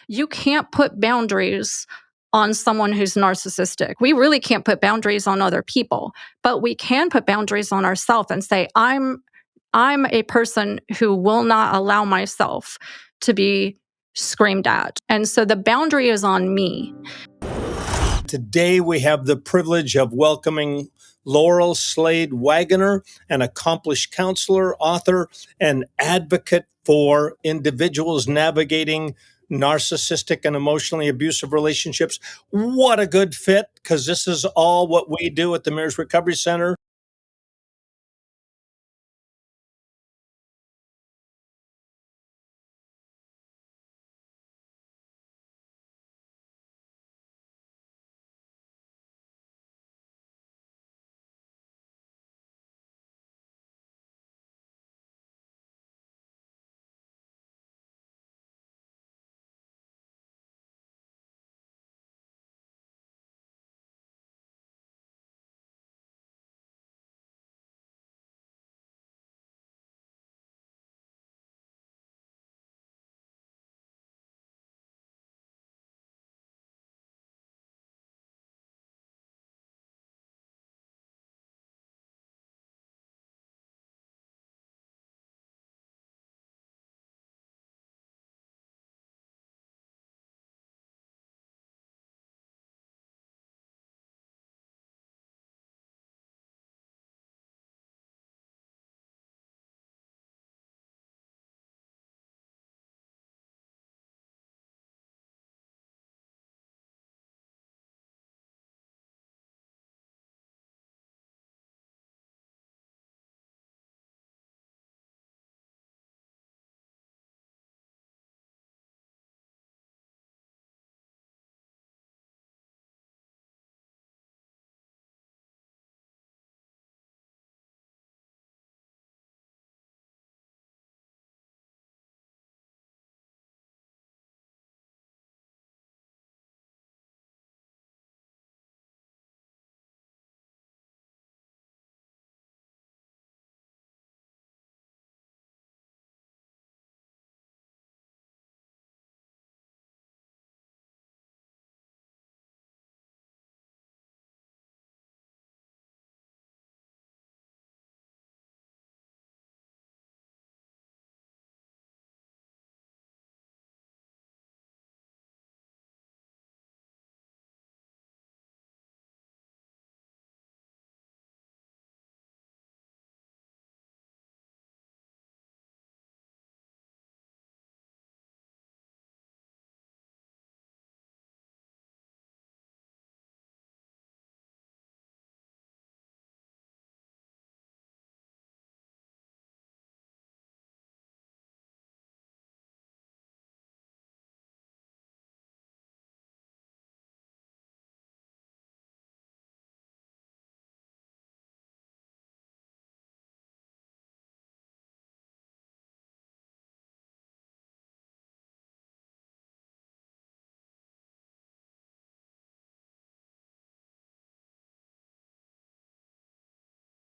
you can't put boundaries on someone who's narcissistic. We really can't put boundaries on other people, but we can put boundaries on ourselves and say, I'm a person who will not allow myself to be screamed at. And so the boundary is on me. Today, we have the privilege of welcoming Laurel Slade-Waggoner, an accomplished counselor, author, and advocate for individuals navigating narcissistic and emotionally abusive relationships. What a good fit, because this is all what we do at the Marriage Recovery Center.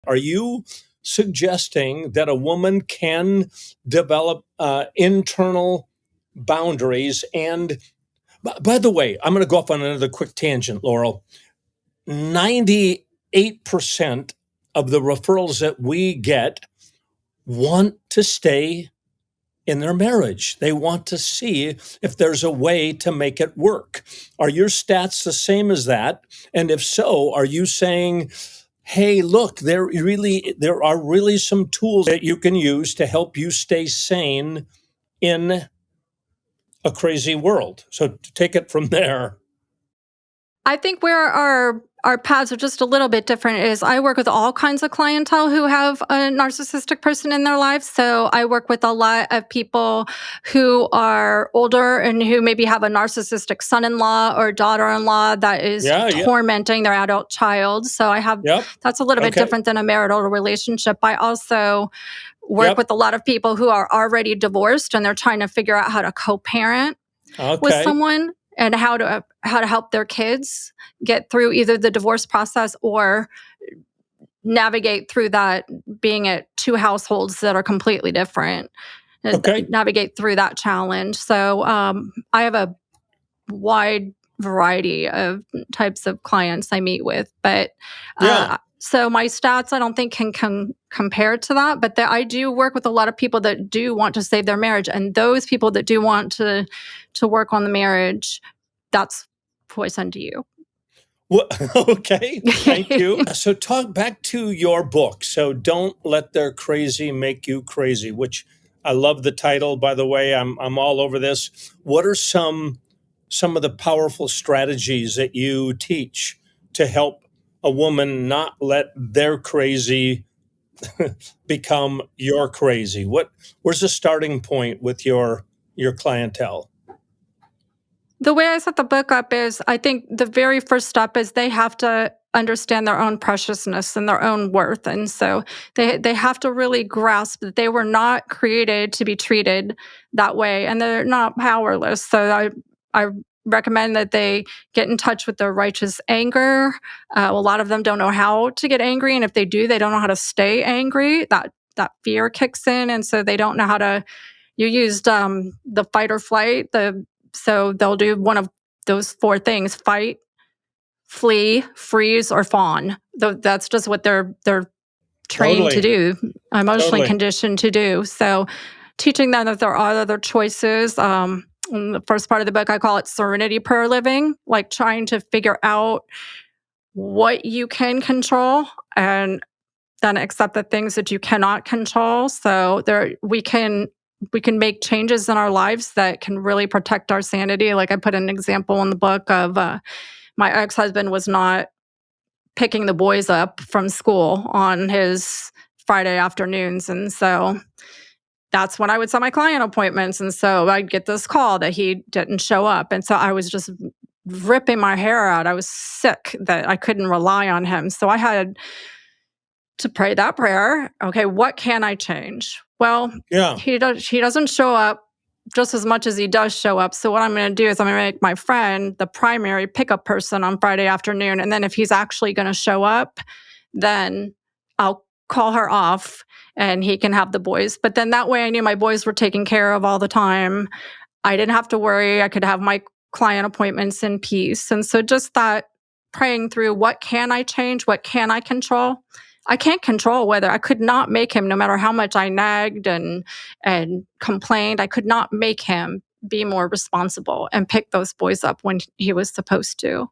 Are you suggesting that a woman can develop internal boundaries? And by the way, I'm going to go off on another quick tangent, Laurel. 98% of the referrals that we get want to stay in their marriage. They want to see if there's a way to make it work. Are your stats the same as that? And if so, are you saying, hey, look, there are really some tools that you can use to help you stay sane in a crazy world? So take it from there. I think where our paths are just a little bit different is I work with all kinds of clientele who have a narcissistic person in their lives. So I work with a lot of people who are older and who maybe have a narcissistic son-in-law or daughter-in-law that is tormenting their adult child. So I have that's a little bit different than a marital relationship. I also work with a lot of people who are already divorced and they're trying to figure out how to co-parent with someone and how to help their kids get through either the divorce process or navigate through that being at two households that are completely different. Okay. navigate through that challenge. So I have a wide variety of types of clients I meet with, but Yeah. so my stats I don't think can compare to that. But I do work with a lot of people that do want to save their marriage, and those people that do want to work on the marriage, that's who I send to you. Well, okay. Thank you. So, talk back to your book. So, don't let their crazy make you crazy. Which I love the title. By the way, I'm all over this. What are some of the powerful strategies that you teach to help a woman not let their crazy become your crazy? Where's the starting point with your clientele? The way I set the book up is I think the very first step is they have to understand their own preciousness and their own worth. And so they have to really grasp that they were not created to be treated that way and they're not powerless. So I recommend that they get in touch with their righteous anger. A lot of them don't know how to get angry, and if they do, they don't know how to stay angry. That fear kicks in, and so they don't know how to. You used the fight or flight. So they'll do one of those four things: fight, flee, freeze, or fawn. That's just what they're trained to Totally. do, emotionally Totally. conditioned to do. So teaching them that there are other choices. In the first part of the book, I call it serenity prayer living, like trying to figure out what you can control and then accept the things that you cannot control. So we can make changes in our lives that can really protect our sanity. Like I put an example in the book of my ex-husband was not picking the boys up from school on his Friday afternoons. And so that's when I would set my client appointments. And so I'd get this call that he didn't show up. And so I was just ripping my hair out. I was sick that I couldn't rely on him. So I had to pray that prayer. Okay, what can I change? Well, Yeah. he doesn't show up just as much as he does show up. So what I'm going to do is I'm going to make my friend the primary pickup person on Friday afternoon, and then if he's actually going to show up, then I'll call her off and he can have the boys. But then that way I knew my boys were taken care of all the time. I didn't have to worry. I could have my client appointments in peace. And so just that praying through, what can I change? What can I control? I can't control whether I could not make him, no matter how much I nagged and complained, I could not make him be more responsible and pick those boys up when he was supposed to.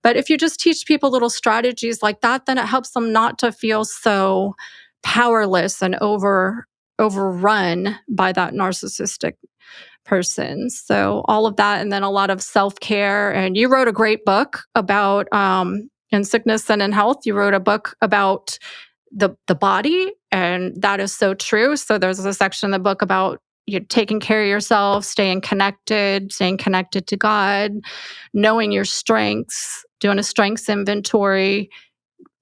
But if you just teach people little strategies like that, then it helps them not to feel so powerless and overrun by that narcissistic person. So all of that, and then a lot of self-care. And you wrote a great book about in sickness and in health. You wrote a book about the body, and that is so true. So there's a section in the book about you taking care of yourself, staying connected to God, knowing your strengths, doing a strengths inventory,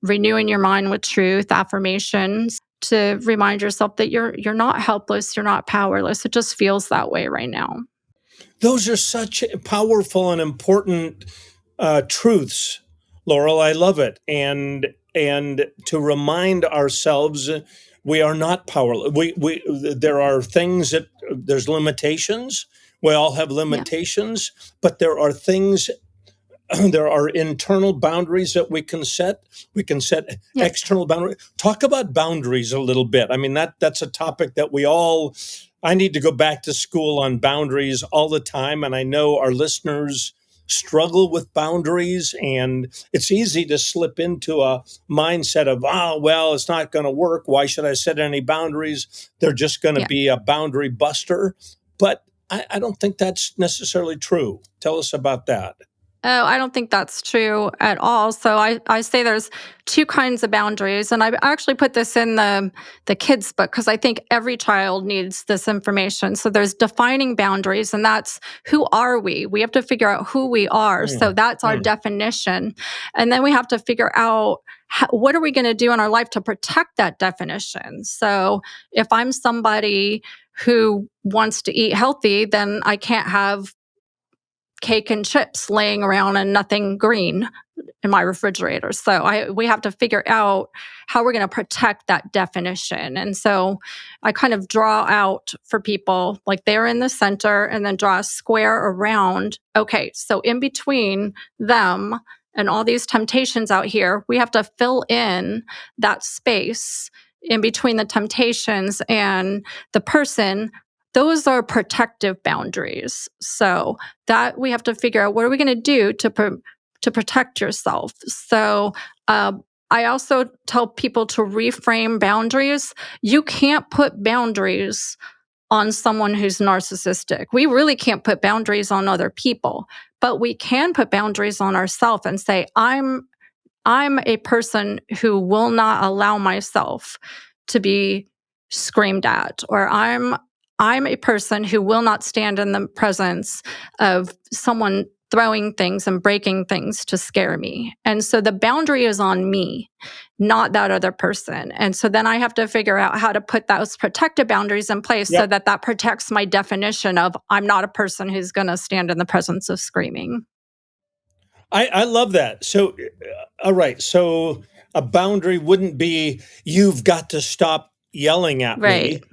renewing your mind with truth, affirmations to remind yourself that you're not helpless, you're not powerless. It just feels that way right now. Those are such powerful and important truths, Laurel. I love it, and to remind ourselves we are not powerless. We there are things that there's limitations. We all have Yeah. limitations, but there are things there are internal boundaries that we can set. We can set Yes. external boundaries. Talk about boundaries a little bit. I mean, that's a topic that we all, I need to go back to school on boundaries all the time. And I know our listeners struggle with boundaries, and it's easy to slip into a mindset of, oh, well, it's not going to work. Why should I set any boundaries? They're just going to Yeah. be a boundary buster. But I don't think that's necessarily true. Tell us about that. Oh, I don't think that's true at all. So I say there's two kinds of boundaries. And I actually put this in the kids book because I think every child needs this information. So there's defining boundaries, and that's who are we? We have to figure out who we are. So Mm, that's our mm. definition. And then we have to figure out what are we going to do in our life to protect that definition. So if I'm somebody who wants to eat healthy, then I can't have cake and chips laying around and nothing green in my refrigerator. So we have to figure out how we're going to protect that definition. And so I kind of draw out for people like they're in the center and then draw a square around. Okay, so in between them and all these temptations out here, we have to fill in that space in between the temptations and the person. Those are protective boundaries. So that we have to figure out what are we going to do to protect yourself. So I also tell people to reframe boundaries. You can't put boundaries on someone who's narcissistic. We really can't put boundaries on other people, but we can put boundaries on ourselves and say, I'm a person who will not allow myself to be screamed at, or I'm a person who will not stand in the presence of someone throwing things and breaking things to scare me. And so the boundary is on me, not that other person. And so then I have to figure out how to put those protective boundaries in place so Yep. that that protects my definition of I'm not a person who's going to stand in the presence of screaming. I love that. So, all right. So a boundary wouldn't be, you've got to stop yelling at Right. me. It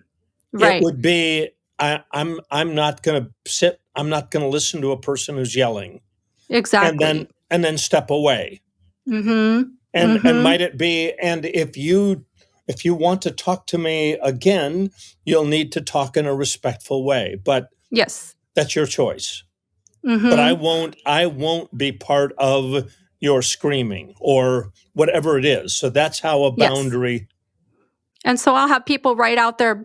Right. would be, I'm not going to sit. I'm not going to listen to a person who's yelling, Exactly. and then step away. Mhm. And might Mhm. it be, and if you want to talk to me again, you'll need to talk in a respectful way, but Yes. that's your choice. But Mhm. I won't be part of your screaming or whatever it is. So that's how a Yes. boundary. And so I'll have people write out their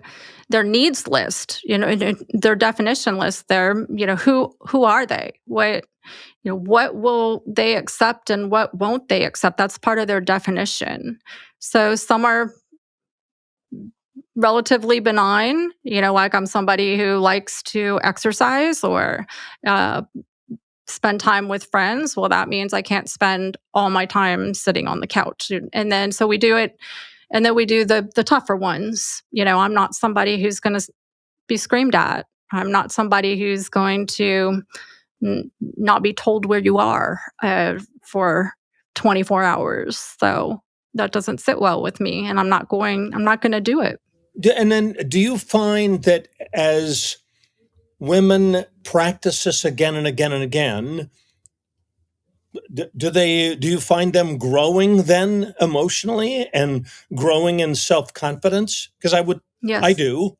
needs list, and their definition list. Who are they? What will they accept and what won't they accept? That's part of their definition. So some are relatively benign, like I'm somebody who likes to exercise or uh, spend time with friends. Well, that means I can't spend all my time sitting on the couch. And then so we do it, and then we do the tougher ones. I'm not somebody who's going to be screamed at. I'm not somebody who's going to not be told where you are for 24 hours. So that doesn't sit well with me, and I'm not going to do it. And then do you find that as women practice this again and again and again, do you find them growing then emotionally and growing in self-confidence? Because I Yes. do.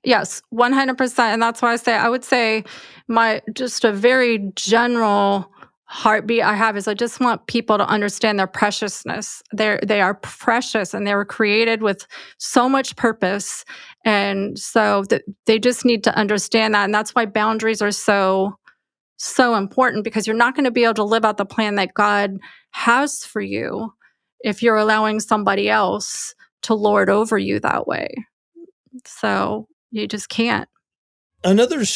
Yes, 100%. And that's why I would say my just a very general heartbeat I have is I just want people to understand their preciousness. They are precious and they were created with so much purpose. And so that they just need to understand that. And that's why boundaries are so important, because you're not going to be able to live out the plan that God has for you if you're allowing somebody else to lord over you that way. So you just can't. Another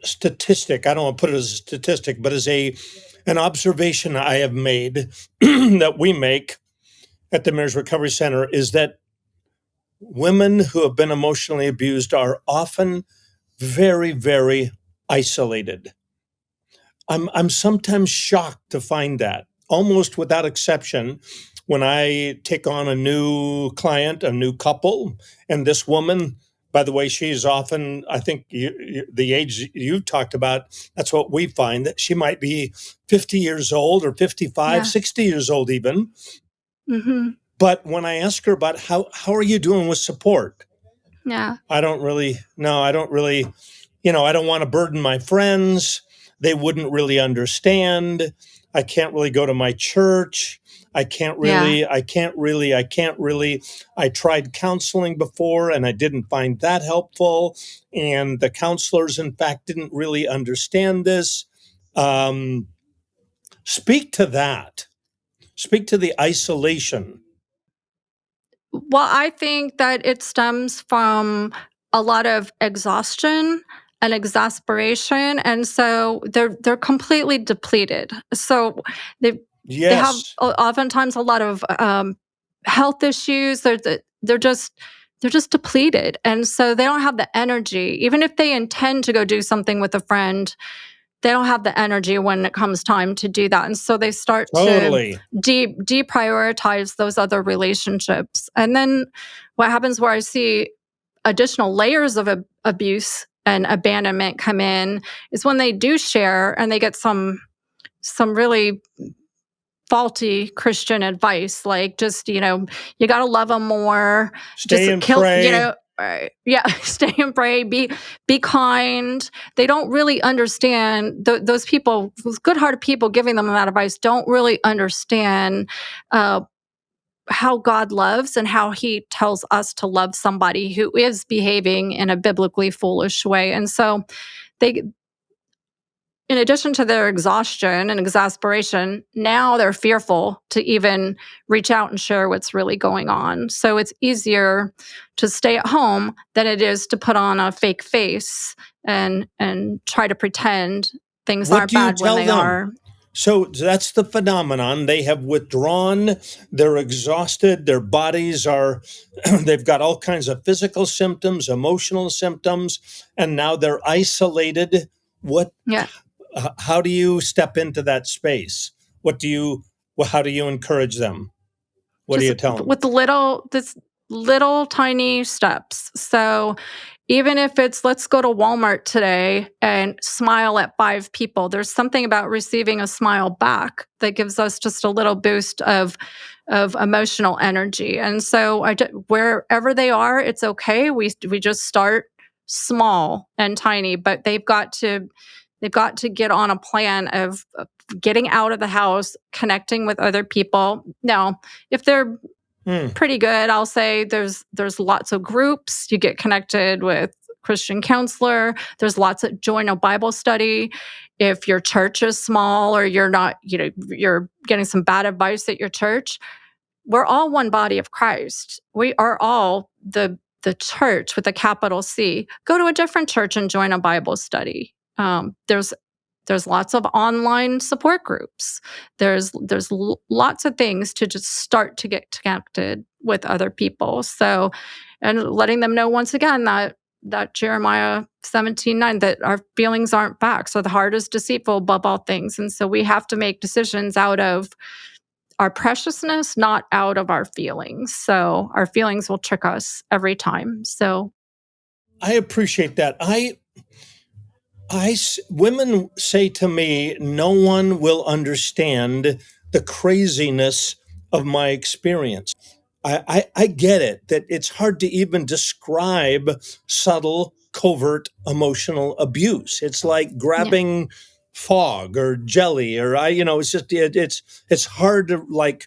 statistic, I don't want to put it as a statistic, but as a an observation I have made that we make at the Marriage Recovery Center is that women who have been emotionally abused are often very, very isolated. I'm sometimes shocked to find that, almost without exception, when I take on a new client, a new couple, and this woman, by the way, she's often, I think the age you talked about, that's what we find, that she might be 50 years old or 55, Yeah. 60 years old even. Mhm. But when I ask her about how are you doing with support, Yeah. I don't really, no, I don't really, I don't want to burden my friends. They wouldn't really understand. I can't really go to my church. Yeah. I can't really. I tried counseling before and I didn't find that helpful. And the counselors, in fact, didn't really understand this. Um, speak to that. Speak to the isolation. Well, I think that it stems from a lot of exhaustion and exasperation, and so they're completely depleted. So they they have Yes. oftentimes a lot of health issues. They're just depleted, and so they don't have the energy, even if they intend to go do something with a friend. they don't have the energy when it comes time to do that. And so they start to Totally. deprioritize those other relationships. And then what happens where I see additional layers of abuse and abandonment come in is when they do share and they get some really faulty Christian advice, like just, you got to love them more, Stay just and kill, pray. yeah, stay and pray, be kind. They don't really understand those people, those good-hearted people giving them that advice don't really understand uh, how God loves and how he tells us to love somebody who is behaving in a biblically foolish way. And so they in addition to their exhaustion and exasperation, now they're fearful to even reach out and share what's really going on. So it's easier to stay at home than it is to put on a fake face and try to pretend things What aren't do you bad when tell they them? are. So that's the phenomenon. They have withdrawn, they're exhausted, their bodies are, they've got all kinds of physical symptoms, emotional symptoms, and now they're isolated. What, Yeah. how do you step into that space? What do you, how do you encourage them? What do Just you tell them? with this little tiny steps. So even if it's let's go to Walmart today and smile at 5 people, there's something about receiving a smile back that gives us just a little boost of emotional energy. And so wherever they are, it's okay. We just start small and tiny, but they've got to get on a plan of getting out of the house, connecting with other people. Now, if they're Hmm. pretty good, I'll say there's lots of groups. You get connected with Christian counselor. There's lots of join a Bible study. If your church is small or you're not, you're getting some bad advice at your church, we're all one body of Christ. We are all the church with a capital C. Go to a different church and join a Bible study. There's lots of online support groups. There's lots of things to just start to get connected with other people. So, and letting them know once again that Jeremiah 17:9, that our feelings aren't facts. So the heart is deceitful above all things. And so we have to make decisions out of our preciousness, not out of our feelings. So our feelings will trick us every time. So I appreciate that. Women say to me, no one will understand the craziness of my experience. I get it, that it's hard to even describe subtle, covert emotional abuse. It's like yeah. grabbing fog or jelly, or it's just, it's hard to like,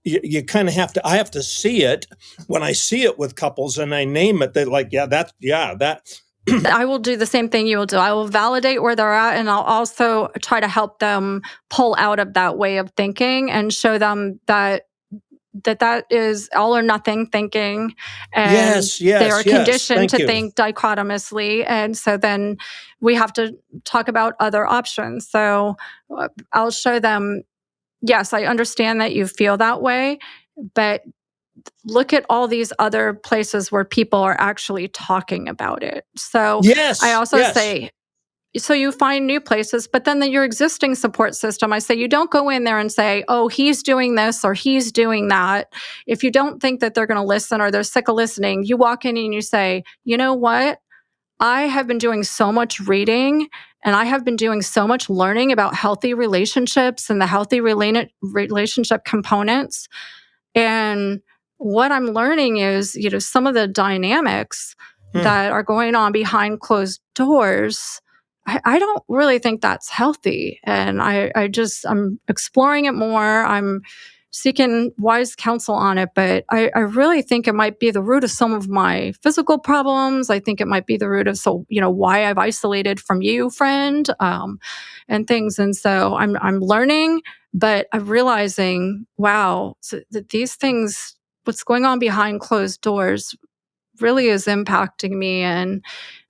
you kind of have to, I have to see it. When I see it with couples and I name it, they're like, yeah, that. I will do the same thing you will do. I will validate where they're at, and I'll also try to help them pull out of that way of thinking and show them that is all or nothing thinking, and Yes, they are yes, yes. conditioned Thank to you. think dichotomously. And so then we have to talk about other options. So I'll show them, yes, I understand that you feel that way, but look at all these other places where people are actually talking about it. So I Yes, also yes. say, so you find new places, but then your existing support system, I say you don't go in there and say, oh, he's doing this or he's doing that. If you don't think that they're going to listen or they're sick of listening, you walk in and you say, you know what? I have been doing so much reading and I have been doing so much learning about healthy relationships and the healthy relationship components. And what I'm learning is, some of the dynamics Hmm. that are going on behind closed doors. I don't really think that's healthy. And I'm exploring it more. I'm seeking wise counsel on it, but I really think it might be the root of some of my physical problems. I think it might be the root of, why I've isolated from you, friend, and things. And so I'm learning, but I'm realizing, wow, so that these things, what's going on behind closed doors really is impacting me. And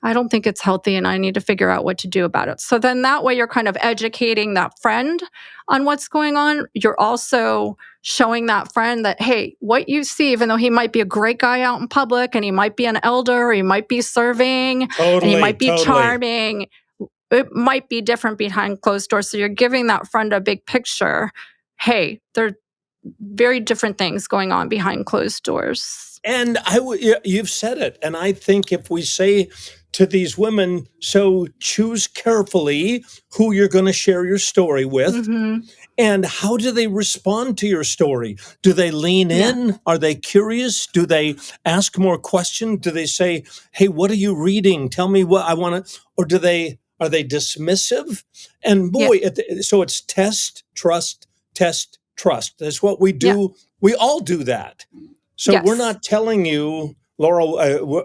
I don't think it's healthy and I need to figure out what to do about it. So then that way you're kind of educating that friend on what's going on. You're also showing that friend that, hey, what you see, even though he might be a great guy out in public and he might be an elder, or he might be serving and he Totally, might be totally. charming, it might be different behind closed doors. So you're giving that friend a big picture. Hey, there are very different things going on behind closed doors. And you've said it. And I think if we say to these women, so choose carefully who you're going to share your story with. Hmm. And how do they respond to your story? Do they lean Yeah. in? Are they curious? Do they ask more questions? Do they say, "Hey, what are you reading? Tell me what I want to," or are they dismissive? And Yeah. boy, so it's test, trust, test, trust. That's what we Yeah. do. We all do that. So we're Yes. not telling you, Laurel,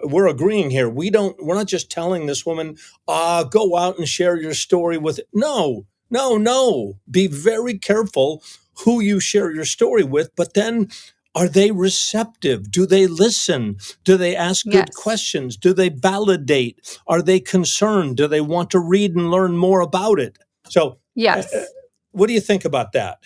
we're agreeing here. We're not just telling this woman, go out and share your story with. No, no, no. Be very careful who you share your story with, but then are they receptive? Do they listen? Do they ask good Yes. questions? Do they validate? Are they concerned? Do they want to read and learn more about it? So, Yes. what do you think about that?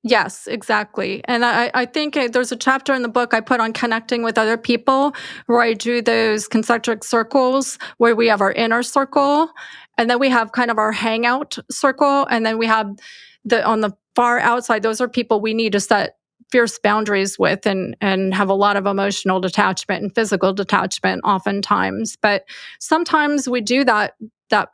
Yes, exactly. And I think there's a chapter in the book I put on connecting with other people where I drew those concentric circles where we have our inner circle and then we have kind of our hangout circle. And then we have on the far outside, those are people we need to set fierce boundaries with and have a lot of emotional detachment and physical detachment oftentimes. But sometimes we do that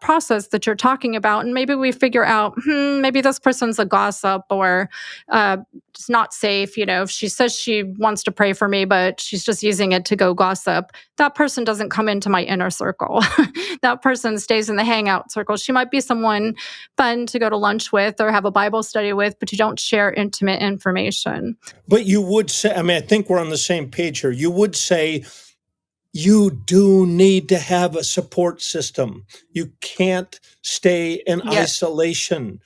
process that you're talking about and maybe we figure out maybe this person's a gossip or it's not safe. If she says she wants to pray for me but she's just using it to go gossip, that person doesn't come into my inner circle. That person stays in the hangout circle. She might be someone fun to go to lunch with or have a Bible study with, but you don't share intimate information. But you would say, I mean, I think we're on the same page here. You would say you do need to have a support system. You can't stay in Yes. isolation.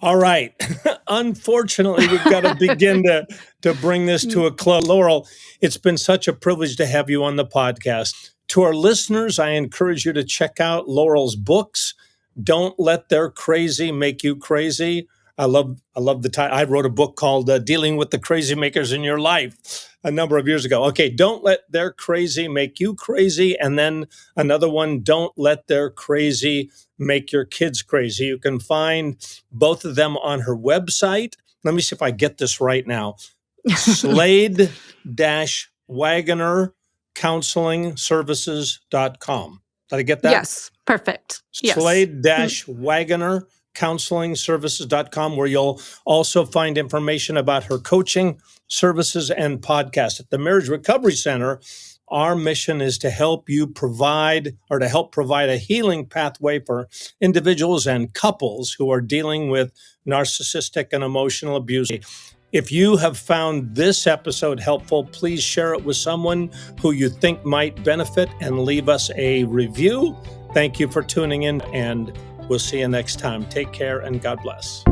All right. Unfortunately, we've got to begin to bring this to a close. Laurel, it's been such a privilege to have you on the podcast. To our listeners, I encourage you to check out Laurel's books. Don't Let Their Crazy Make You Crazy. I love the title. I wrote a book called Dealing with the Crazy Makers in Your Life a number of years ago. Okay, Don't Let Their Crazy Make You Crazy. And then another one, Don't Let Their Crazy Make Your Kids Crazy. You can find both of them on her website. Let me see if I get this right now. Slade-Waggoner Counseling Services.com. Did I get that? Yes, perfect. Yes. Slade-Waggoner Counseling Services.com, where you'll also find information about her coaching services and podcast. At the Marriage Recovery Center, our mission is to help provide a healing pathway for individuals and couples who are dealing with narcissistic and emotional abuse. If you have found this episode helpful, please share it with someone who you think might benefit and leave us a review. Thank you for tuning in, and we'll see you next time. Take care and God bless.